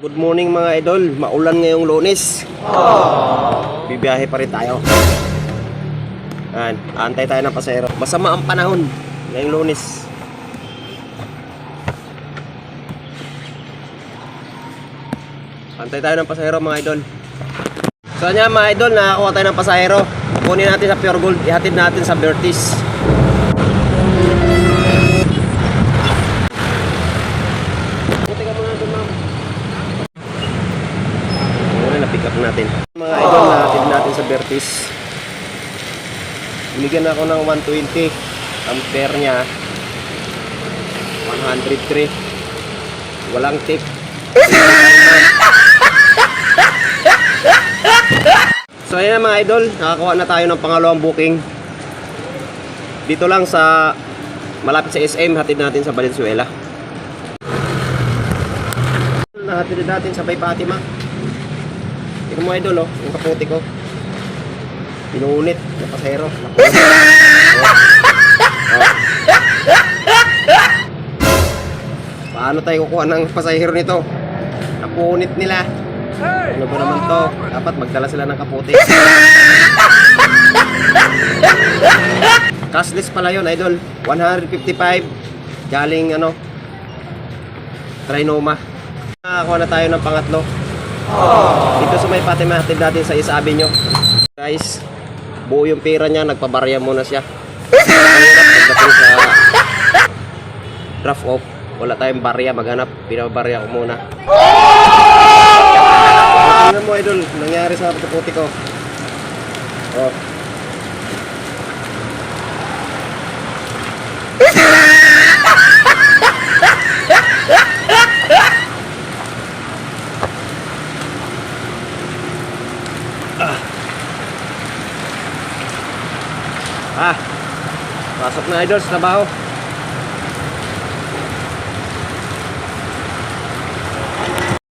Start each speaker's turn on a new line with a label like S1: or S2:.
S1: Good morning mga idol, maulan ngayong Lunes. Bibiyahe pa rin tayo. Antay tayo ng pasahero. Masama ang panahon ngayong Lunes. Antay tayo ng pasahero mga idol. So yan mga idol, nakakuha tayo ng pasahero. Kunin natin sa Pure Gold, ihatid natin sa Bertis. Pick up natin mga idol, natin natin sa Bertis. Binigyan ako ng 120 ampere nya, 103, walang tip. So ayan mga idol, nakakuha na tayo ng pangalawang booking dito lang sa malapit sa SM. Hatid natin sa Valenzuela. Nahatid natin sa Bay Fatima. Ito mo idol, oh, yung kaputi ko pinuunit ng pasahero. Paano tayo kukuha ng pasahero nito? Napunit nila. Ano ba naman to? Dapat magdala sila ng kaputi. Cashless pala yun idol. 155 galing Trinoma. Nakakuha na tayo ng pangatlo. Dito sa May Fatima, hatid natin sa isabi nyo. Guys, buo yung pera niya, nagpabarya muna siya. Pagdating sa draft off, wala tayong barya, maghanap, pinabarya ko muna. Tingnan mo idol, nangyari sa kaputi ko. Oh. Pasok na idol sa trabaho.